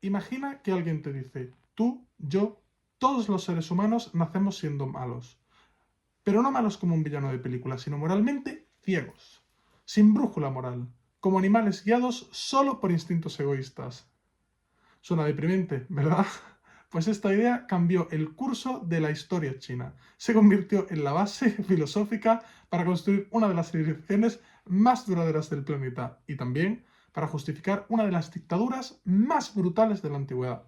Imagina que alguien te dice, tú, yo, todos los seres humanos nacemos siendo malos. Pero no malos como un villano de película, sino moralmente ciegos, sin brújula moral, como animales guiados solo por instintos egoístas. Suena deprimente, ¿verdad? Pues esta idea cambió el curso de la historia china. Se convirtió en la base filosófica para construir una de las civilizaciones más duraderas del planeta y también para justificar una de las dictaduras más brutales de la antigüedad.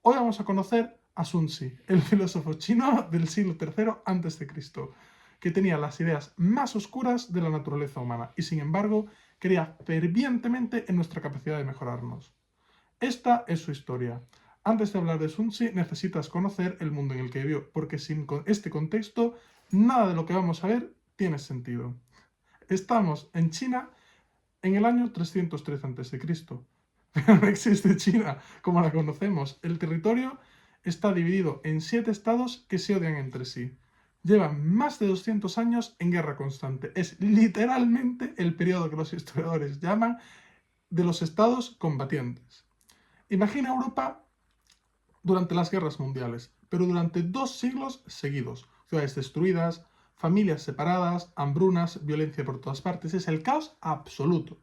Hoy vamos a conocer a Sun Tzu, el filósofo chino del siglo III a.C., que tenía las ideas más oscuras de la naturaleza humana y sin embargo creía fervientemente en nuestra capacidad de mejorarnos. Esta es su historia. Antes de hablar de Sun Tzu necesitas conocer el mundo en el que vivió, porque sin este contexto nada de lo que vamos a ver tiene sentido. Estamos en China en el año 313 a.C., pero no existe China como la conocemos. El territorio está dividido en 7 estados que se odian entre sí. Llevan más de 200 años en guerra constante. Es literalmente el periodo que los historiadores llaman de los estados combatientes. Imagina Europa durante las guerras mundiales, pero durante 2 siglos seguidos. Ciudades destruidas, familias separadas, hambrunas, violencia por todas partes. Es el caos absoluto.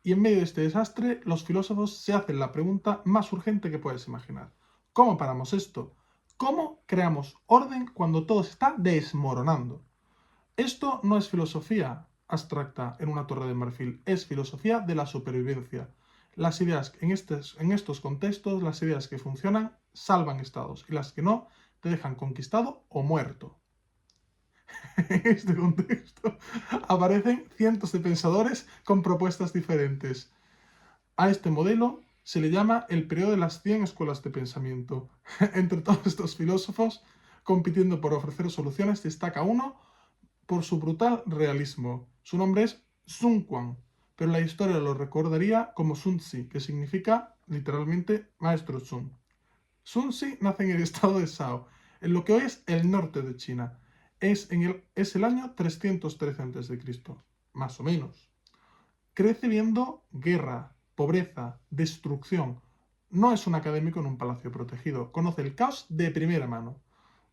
Y en medio de este desastre, los filósofos se hacen la pregunta más urgente que puedes imaginar. ¿Cómo paramos esto? ¿Cómo creamos orden cuando todo se está desmoronando? Esto no es filosofía abstracta en una torre de marfil, es filosofía de la supervivencia. Las ideas en estos contextos, las ideas que funcionan, salvan estados y las que no, te dejan conquistado o muerto. En este contexto aparecen cientos de pensadores con propuestas diferentes. A este modelo se le llama el periodo de las 100 escuelas de pensamiento. Entre todos estos filósofos, compitiendo por ofrecer soluciones, destaca uno por su brutal realismo. Su nombre es Sun Quan, pero la historia lo recordaría como Sun Tzu, que significa literalmente maestro Sun. Sun Tzu nace en el estado de Shao, en lo que hoy es el norte de China. Es el año 313 a.C., más o menos. Crece viendo guerra, pobreza, destrucción. No es un académico en un palacio protegido, conoce el caos de primera mano.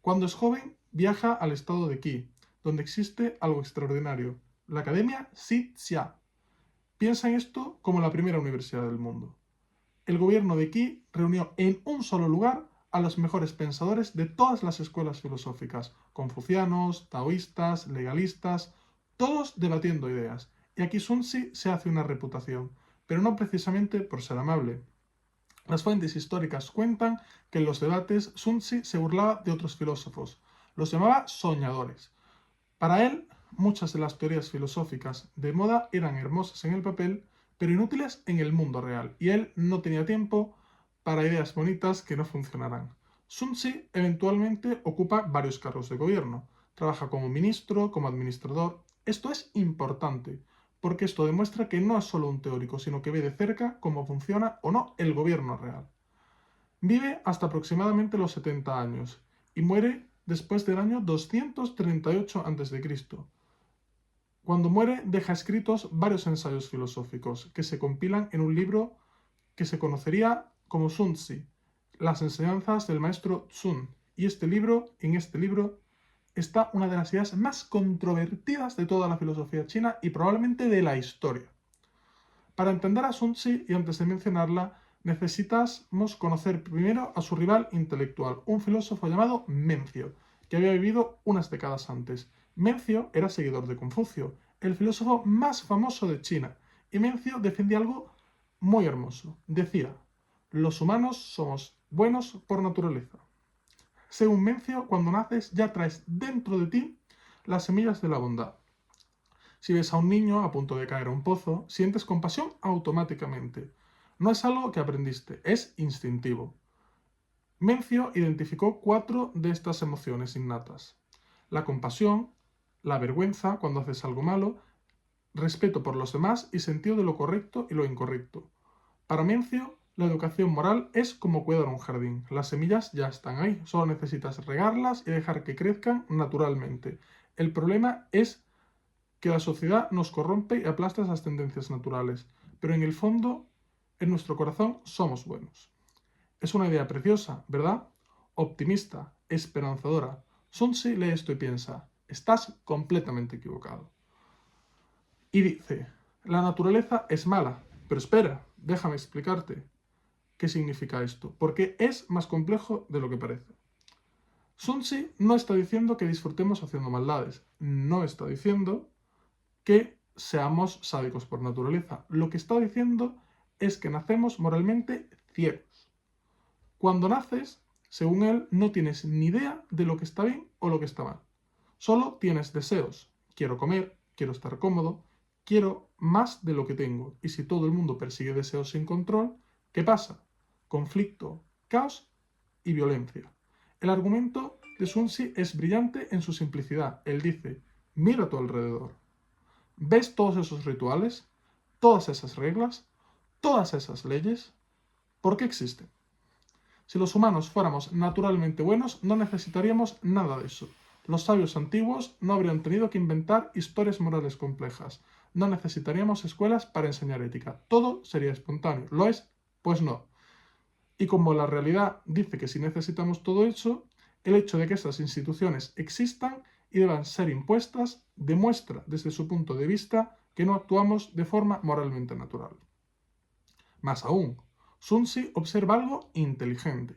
Cuando es joven, viaja al estado de Qi, donde existe algo extraordinario, la Academia Xia. Piensa en esto como la primera universidad del mundo. El gobierno de Qi reunió en un solo lugar a los mejores pensadores de todas las escuelas filosóficas, confucianos, taoístas, legalistas, todos debatiendo ideas. Y aquí Sun Tzu se hace una reputación, pero no precisamente por ser amable. Las fuentes históricas cuentan que en los debates Sun Tzu se burlaba de otros filósofos, los llamaba soñadores. Para él, muchas de las teorías filosóficas de moda eran hermosas en el papel, pero inútiles en el mundo real, y él no tenía tiempo para ideas bonitas que no funcionaran. Sun Tzu eventualmente ocupa varios cargos de gobierno. Trabaja como ministro, como administrador. Esto es importante, porque esto demuestra que no es solo un teórico, sino que ve de cerca cómo funciona o no el gobierno real. Vive hasta aproximadamente los 70 años y muere después del año 238 a.C. Cuando muere deja escritos varios ensayos filosóficos que se compilan en un libro que se conocería como Sun Tzu, las enseñanzas del maestro Sun. Y en este libro, está una de las ideas más controvertidas de toda la filosofía china y probablemente de la historia. Para entender a Sun Tzu y antes de mencionarla, necesitamos conocer primero a su rival intelectual, un filósofo llamado Mencio, que había vivido unas décadas antes. Mencio era seguidor de Confucio, el filósofo más famoso de China, y Mencio defendía algo muy hermoso. Decía, los humanos somos buenos por naturaleza. Según Mencio, cuando naces ya traes dentro de ti las semillas de la bondad. Si ves a un niño a punto de caer a un pozo, sientes compasión automáticamente. No es algo que aprendiste, es instintivo. Mencio identificó 4 de estas emociones innatas. La compasión, la vergüenza cuando haces algo malo, respeto por los demás y sentido de lo correcto y lo incorrecto. Para Mencio, la educación moral es como cuidar un jardín. Las semillas ya están ahí, solo necesitas regarlas y dejar que crezcan naturalmente. El problema es que la sociedad nos corrompe y aplasta esas tendencias naturales, pero en el fondo, en nuestro corazón, somos buenos. Es una idea preciosa, ¿verdad? Optimista, esperanzadora. Sun Tzu lee esto y piensa, estás completamente equivocado. Y dice, la naturaleza es mala, pero espera, déjame explicarte qué significa esto, porque es más complejo de lo que parece. Sun Tzu no está diciendo que disfrutemos haciendo maldades, no está diciendo que seamos sádicos por naturaleza. Lo que está diciendo es que nacemos moralmente ciegos. Cuando naces, según él, no tienes ni idea de lo que está bien o lo que está mal. Solo tienes deseos. Quiero comer, quiero estar cómodo, quiero más de lo que tengo. Y si todo el mundo persigue deseos sin control, ¿qué pasa? Conflicto, caos y violencia. El argumento de Sun Tzu es brillante en su simplicidad. Él dice, mira a tu alrededor. ¿Ves todos esos rituales? ¿Todas esas reglas? ¿Todas esas leyes? ¿Por qué existen? Si los humanos fuéramos naturalmente buenos, no necesitaríamos nada de eso. Los sabios antiguos no habrían tenido que inventar historias morales complejas. No necesitaríamos escuelas para enseñar ética. Todo sería espontáneo. ¿Lo es? Pues no. Y como la realidad dice que si necesitamos todo eso, el hecho de que esas instituciones existan y deban ser impuestas demuestra desde su punto de vista que no actuamos de forma moralmente natural. Más aún, Sun Tzu observa algo inteligente.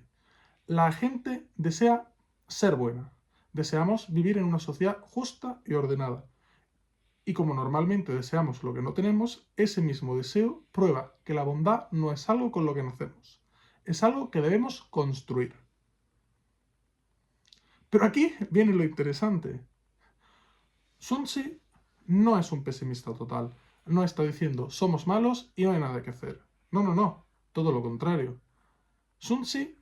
La gente desea ser buena. Deseamos vivir en una sociedad justa y ordenada. Y como normalmente deseamos lo que no tenemos, ese mismo deseo prueba que la bondad no es algo con lo que nacemos. Es algo que debemos construir. Pero aquí viene lo interesante. Sun Tzu no es un pesimista total. No está diciendo somos malos y no hay nada que hacer. No, no, no. Todo lo contrario. Sun Tzu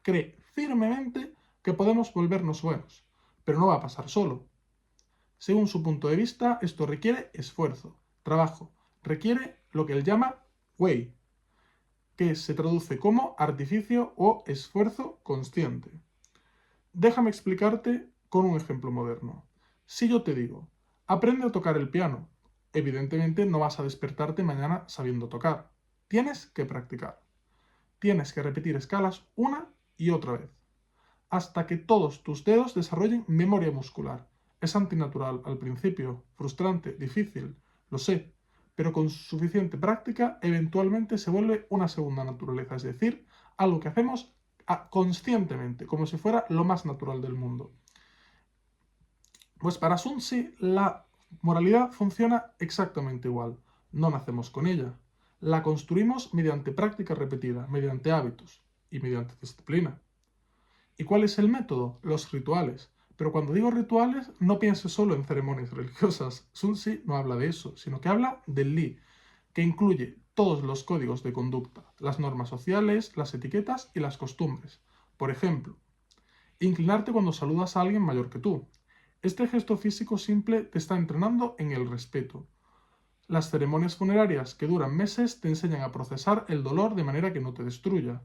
cree firmemente que podemos volvernos buenos, pero no va a pasar solo. Según su punto de vista, esto requiere esfuerzo, trabajo, requiere lo que él llama wei, que se traduce como artificio o esfuerzo consciente. Déjame explicarte con un ejemplo moderno. Si yo te digo, aprende a tocar el piano, evidentemente no vas a despertarte mañana sabiendo tocar. Tienes que practicar. Tienes que repetir escalas una y otra vez, hasta que todos tus dedos desarrollen memoria muscular. Es antinatural al principio, frustrante, difícil, lo sé, pero con suficiente práctica eventualmente se vuelve una segunda naturaleza, es decir, algo que hacemos conscientemente, como si fuera lo más natural del mundo. Pues para Sun Tzu la moralidad funciona exactamente igual. No nacemos con ella. La construimos mediante práctica repetida, mediante hábitos y mediante disciplina. ¿Y cuál es el método? Los rituales. Pero cuando digo rituales, no pienses solo en ceremonias religiosas. Sun Tzu no habla de eso, sino que habla del Li, que incluye todos los códigos de conducta, las normas sociales, las etiquetas y las costumbres. Por ejemplo, inclinarte cuando saludas a alguien mayor que tú. Este gesto físico simple te está entrenando en el respeto. Las ceremonias funerarias que duran meses te enseñan a procesar el dolor de manera que no te destruya.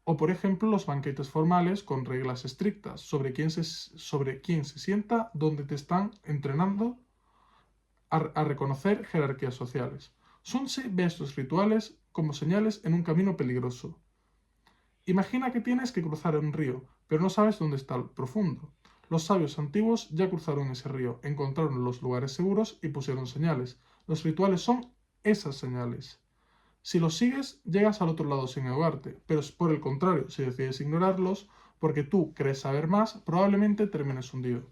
O, por ejemplo, los banquetes formales con reglas estrictas sobre quién se sienta, donde te están entrenando a reconocer jerarquías sociales. Sun Tzu ve estos rituales como señales en un camino peligroso. Imagina que tienes que cruzar un río, pero no sabes dónde está el profundo. Los sabios antiguos ya cruzaron ese río, encontraron los lugares seguros y pusieron señales. Los rituales son esas señales. Si los sigues, llegas al otro lado sin ahogarte, pero por el contrario, si decides ignorarlos, porque tú crees saber más, probablemente termines hundido.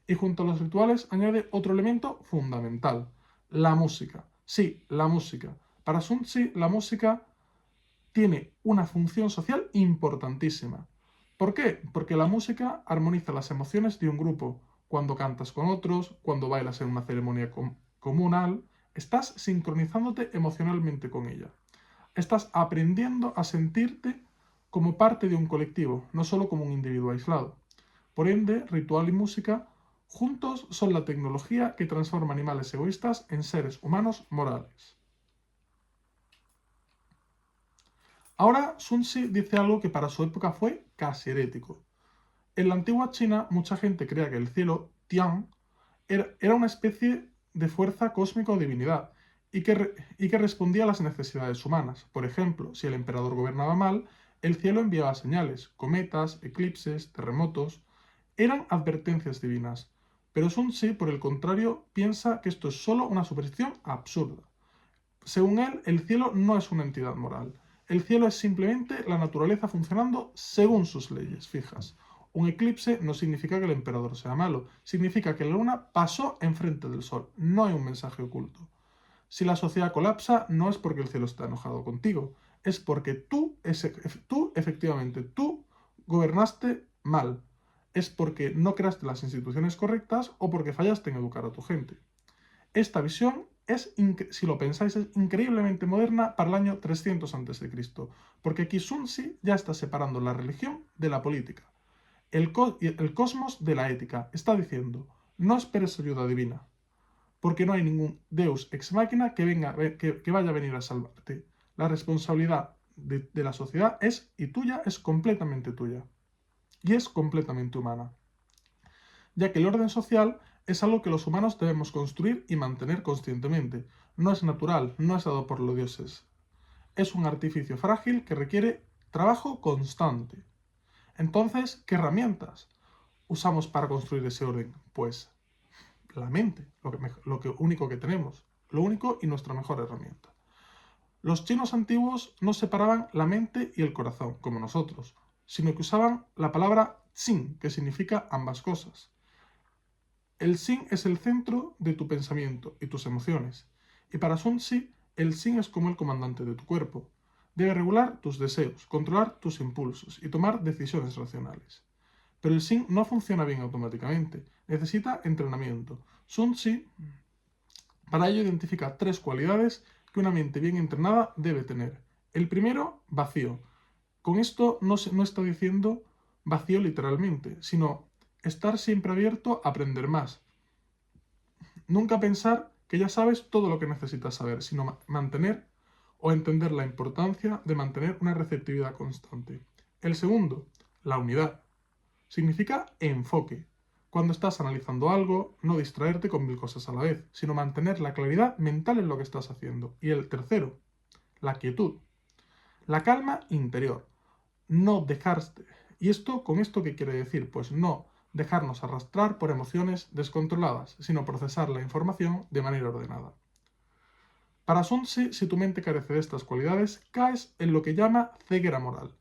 Y junto a los rituales añade otro elemento fundamental, la música. Sí, la música. Para Sun Tzu, la música tiene una función social importantísima. ¿Por qué? Porque la música armoniza las emociones de un grupo. Cuando cantas con otros, cuando bailas en una ceremonia comunal, estás sincronizándote emocionalmente con ella. Estás aprendiendo a sentirte como parte de un colectivo, no solo como un individuo aislado. Por ende, ritual y música juntos son la tecnología que transforma animales egoístas en seres humanos morales. Ahora Sun Tzu dice algo que para su época fue casi herético. En la antigua China, mucha gente creía que el cielo, Tian, era una especie de fuerza cósmica o divinidad y que respondía a las necesidades humanas. Por ejemplo, si el emperador gobernaba mal, el cielo enviaba señales, cometas, eclipses, terremotos. Eran advertencias divinas. Pero Sun Tzu, por el contrario, piensa que esto es solo una superstición absurda. Según él, el cielo no es una entidad moral. El cielo es simplemente la naturaleza funcionando según sus leyes fijas. Un eclipse no significa que el emperador sea malo, significa que la luna pasó enfrente del sol. No hay un mensaje oculto. Si la sociedad colapsa, no es porque el cielo está enojado contigo, es porque efectivamente, tú gobernaste mal. Es porque no creaste las instituciones correctas o porque fallaste en educar a tu gente. Esta visión es, si lo pensáis, es increíblemente moderna para el año 300 a.C., porque aquí Sun Tzu ya está separando la religión de la política, el cosmos de la ética. Está diciendo, no esperes ayuda divina, porque no hay ningún Deus ex machina que vaya a venir a salvarte. La responsabilidad de la sociedad es, y tuya, es completamente tuya, y es completamente humana, ya que el orden social es algo que los humanos debemos construir y mantener conscientemente. No es natural, no es dado por los dioses. Es un artificio frágil que requiere trabajo constante. Entonces, ¿qué herramientas usamos para construir ese orden? Pues la mente, lo único que tenemos, lo único y nuestra mejor herramienta. Los chinos antiguos no separaban la mente y el corazón, como nosotros, sino que usaban la palabra Xin, que significa ambas cosas. El Xin es el centro de tu pensamiento y tus emociones, y para Sun Tzu, el Xin es como el comandante de tu cuerpo. Debe regular tus deseos, controlar tus impulsos y tomar decisiones racionales. Pero el Xin no funciona bien automáticamente, necesita entrenamiento. Sun Tzu, para ello, identifica 3 cualidades que una mente bien entrenada debe tener. El primero, vacío. Con esto no está diciendo vacío literalmente, sino estar siempre abierto a aprender más. Nunca pensar que ya sabes todo lo que necesitas saber, sino mantener o entender la importancia de mantener una receptividad constante. El segundo, la unidad. Significa enfoque. Cuando estás analizando algo, no distraerte con 1000 cosas a la vez, sino mantener la claridad mental en lo que estás haciendo. Y el tercero, la quietud. La calma interior. No dejarse. ¿Y con esto qué quiere decir? Pues no dejarnos arrastrar por emociones descontroladas, sino procesar la información de manera ordenada. Para Sun Tzu, si tu mente carece de estas cualidades, caes en lo que llama ceguera moral.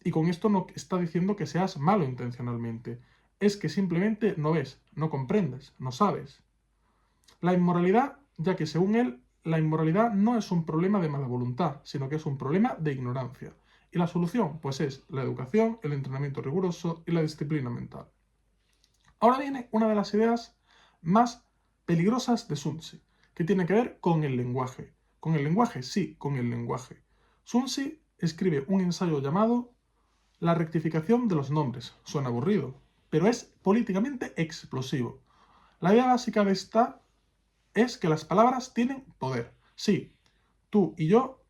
Y con esto no está diciendo que seas malo intencionalmente, es que simplemente no ves, no comprendes, no sabes. La inmoralidad, ya que según él, la inmoralidad no es un problema de mala voluntad, sino que es un problema de ignorancia. ¿Y la solución? Pues es la educación, el entrenamiento riguroso y la disciplina mental. Ahora viene una de las ideas más peligrosas de Sun Tzu, que tiene que ver con el lenguaje. ¿Con el lenguaje? Sí, con el lenguaje. Sun Tzu escribe un ensayo llamado La rectificación de los nombres. Suena aburrido, pero es políticamente explosivo. La idea básica de esta es que las palabras tienen poder. Sí, tú y yo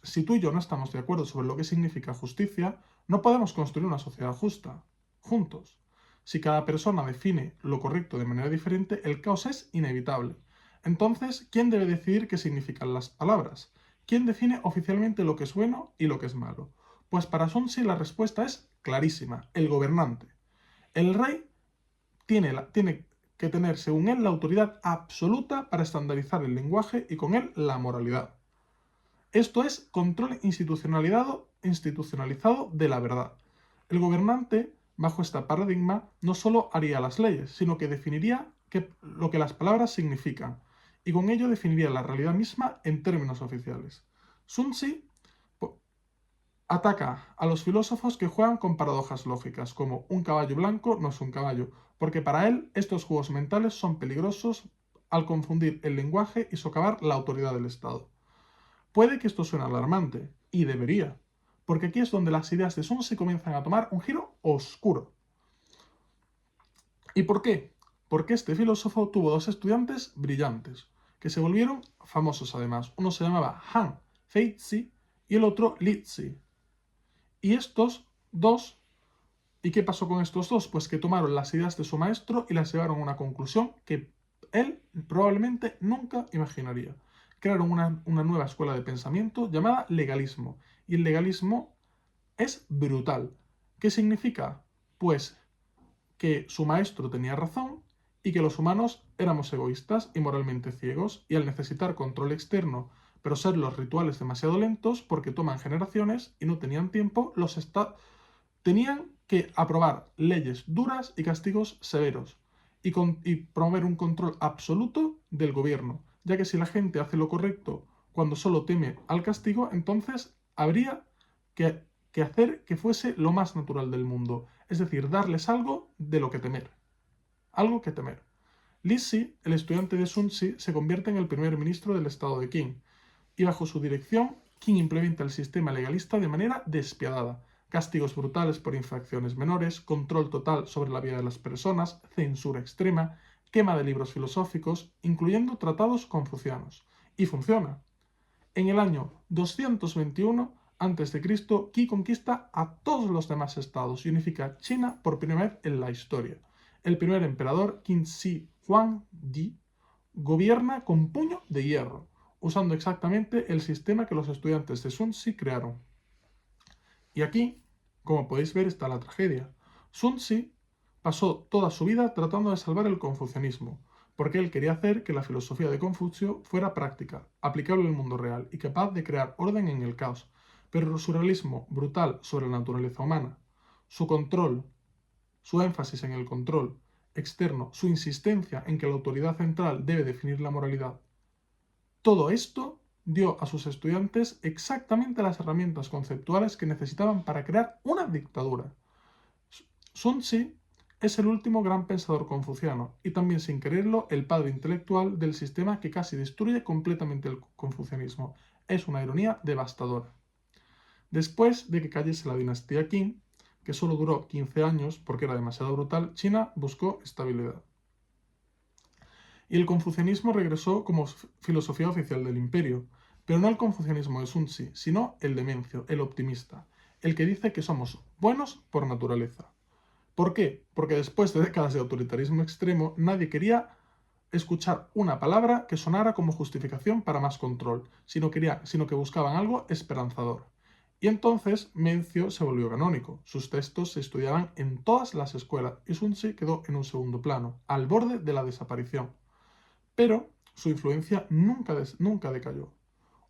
si tú y yo no estamos de acuerdo sobre lo que significa justicia, no podemos construir una sociedad justa juntos. Si cada persona define lo correcto de manera diferente, el caos es inevitable. Entonces, ¿quién debe decidir qué significan las palabras? ¿Quién define oficialmente lo que es bueno y lo que es malo? Pues para Sun Tzu la respuesta es clarísima, el gobernante. El rey tiene que tener, según él, la autoridad absoluta para estandarizar el lenguaje y con él la moralidad. Esto es control institucionalizado de la verdad. El gobernante, bajo este paradigma, no solo haría las leyes, sino que definiría lo que las palabras significan, y con ello definiría la realidad misma en términos oficiales. Sun Tzu ataca a los filósofos que juegan con paradojas lógicas, como un caballo blanco no es un caballo, porque para él estos juegos mentales son peligrosos al confundir el lenguaje y socavar la autoridad del Estado. Puede que esto suene alarmante, y debería, porque aquí es donde las ideas de Sun Tzu comienzan a tomar un giro oscuro. ¿Y por qué? Porque este filósofo tuvo 2 estudiantes brillantes, que se volvieron famosos además. Uno se llamaba Han Feizi y el otro Li Zi. Y estos 2, ¿y qué pasó con estos 2? Pues que tomaron las ideas de su maestro y las llevaron a una conclusión que él probablemente nunca imaginaría. Crearon una nueva escuela de pensamiento llamada legalismo, y el legalismo es brutal. ¿Qué significa? Pues que su maestro tenía razón y que los humanos éramos egoístas y moralmente ciegos, y al necesitar control externo, pero ser los rituales demasiado lentos porque toman generaciones y no tenían tiempo, tenían que aprobar leyes duras y castigos severos y promover un control absoluto del gobierno, ya que si la gente hace lo correcto cuando solo teme al castigo, entonces habría que, que hacer que fuese lo más natural del mundo, es decir, darles algo de lo que temer. Algo que temer. Li Si, el estudiante de Sun Tzu, se convierte en el primer ministro del estado de Qin, y bajo su dirección, Qin implementa el sistema legalista de manera despiadada. Castigos brutales por infracciones menores, control total sobre la vida de las personas, censura extrema, quema de libros filosóficos, incluyendo tratados confucianos. Y funciona. En el año 221 a.C., Qi conquista a todos los demás estados y unifica China por primera vez en la historia. El primer emperador, Qin Shi Huangdi, gobierna con puño de hierro, usando exactamente el sistema que los estudiantes de Sun Tzu crearon. Y aquí, como podéis ver, está la tragedia. Sun Tzu pasó toda su vida tratando de salvar el confucianismo, porque él quería hacer que la filosofía de Confucio fuera práctica, aplicable al mundo real y capaz de crear orden en el caos. Pero su realismo brutal sobre la naturaleza humana, su control, su énfasis en el control externo, su insistencia en que la autoridad central debe definir la moralidad, todo esto dio a sus estudiantes exactamente las herramientas conceptuales que necesitaban para crear una dictadura. Sun Tzu es el último gran pensador confuciano y también, sin quererlo, el padre intelectual del sistema que casi destruye completamente el confucianismo. Es una ironía devastadora. Después de que cayese la dinastía Qin, que solo duró 15 años porque era demasiado brutal, China buscó estabilidad. Y el confucianismo regresó como filosofía oficial del imperio, pero no el confucianismo de Sun Tzu, sino el de Mencio, el optimista, el que dice que somos buenos por naturaleza. ¿Por qué? Porque después de décadas de autoritarismo extremo, nadie quería escuchar una palabra que sonara como justificación para más control, sino que buscaban algo esperanzador. Y entonces Mencio se volvió canónico. Sus textos se estudiaban en todas las escuelas y Sun Tzu quedó en un segundo plano, al borde de la desaparición. Pero su influencia nunca decayó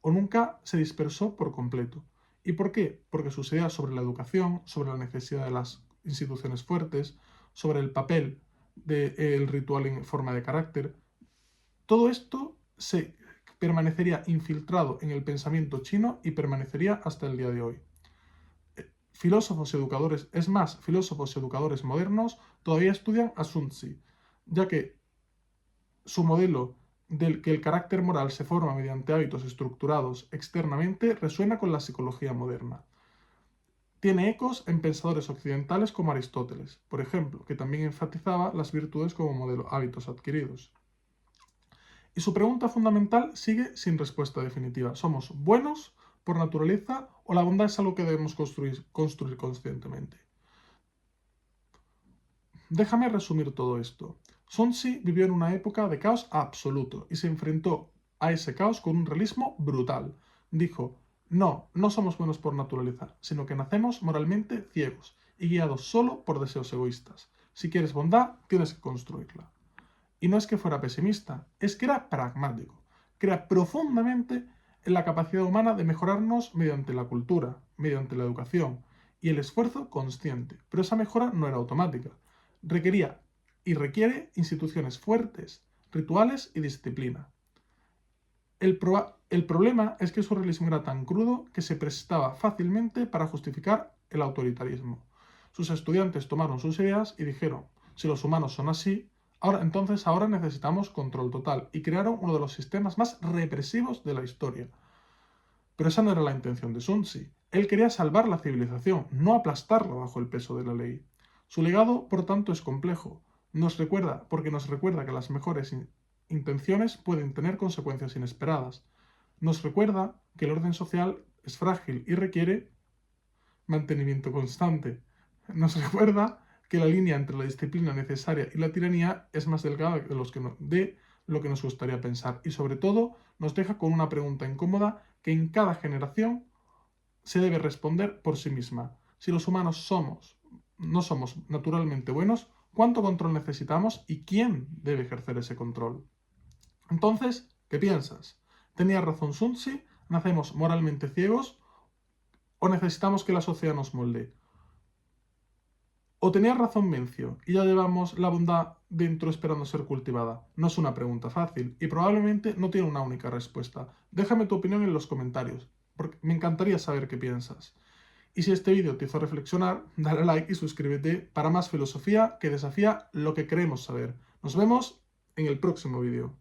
o nunca se dispersó por completo. ¿Y por qué? Porque sus ideas sobre la educación, sobre la necesidad de las instituciones fuertes, sobre el papel del ritual en forma de carácter, todo esto se permanecería infiltrado en el pensamiento chino y permanecería hasta el día de hoy. Filósofos y educadores, es más, filósofos y educadores modernos todavía estudian a Sun Tzu, ya que su modelo del que el carácter moral se forma mediante hábitos estructurados externamente resuena con la psicología moderna. Tiene ecos en pensadores occidentales como Aristóteles, por ejemplo, que también enfatizaba las virtudes como modelo hábitos adquiridos. Y su pregunta fundamental sigue sin respuesta definitiva. ¿Somos buenos por naturaleza o la bondad es algo que debemos construir conscientemente? Déjame resumir todo esto. Sun Tzu vivió en una época de caos absoluto y se enfrentó a ese caos con un realismo brutal. Dijo, no somos buenos por naturaleza, sino que nacemos moralmente ciegos y guiados solo por deseos egoístas. Si quieres bondad, tienes que construirla. Y no es que fuera pesimista, es que era pragmático. Crea profundamente en la capacidad humana de mejorarnos mediante la cultura, mediante la educación y el esfuerzo consciente. Pero esa mejora no era automática. Requería y requiere instituciones fuertes, rituales y disciplina. El problema es que su realismo era tan crudo que se prestaba fácilmente para justificar el autoritarismo. Sus estudiantes tomaron sus ideas y dijeron, si los humanos son así, ahora necesitamos control total, y crearon uno de los sistemas más represivos de la historia. Pero esa no era la intención de Sun Tzu. Él quería salvar la civilización, no aplastarla bajo el peso de la ley. Su legado, por tanto, es complejo. Nos recuerda que las mejores intenciones pueden tener consecuencias inesperadas. Nos recuerda que el orden social es frágil y requiere mantenimiento constante. Nos recuerda que la línea entre la disciplina necesaria y la tiranía es más delgada de lo que nos gustaría pensar. Y sobre todo, nos deja con una pregunta incómoda que en cada generación se debe responder por sí misma. Si los humanos no somos naturalmente buenos, ¿cuánto control necesitamos y quién debe ejercer ese control? Entonces, ¿qué piensas? ¿Tenía razón Sun Tzu? ¿Nacemos moralmente ciegos o necesitamos que la sociedad nos molde? ¿O tenía razón Mencio y ya llevamos la bondad dentro esperando ser cultivada? No es una pregunta fácil y probablemente no tiene una única respuesta. Déjame tu opinión en los comentarios, porque me encantaría saber qué piensas. Y si este vídeo te hizo reflexionar, dale like y suscríbete para más filosofía que desafía lo que queremos saber. Nos vemos en el próximo vídeo.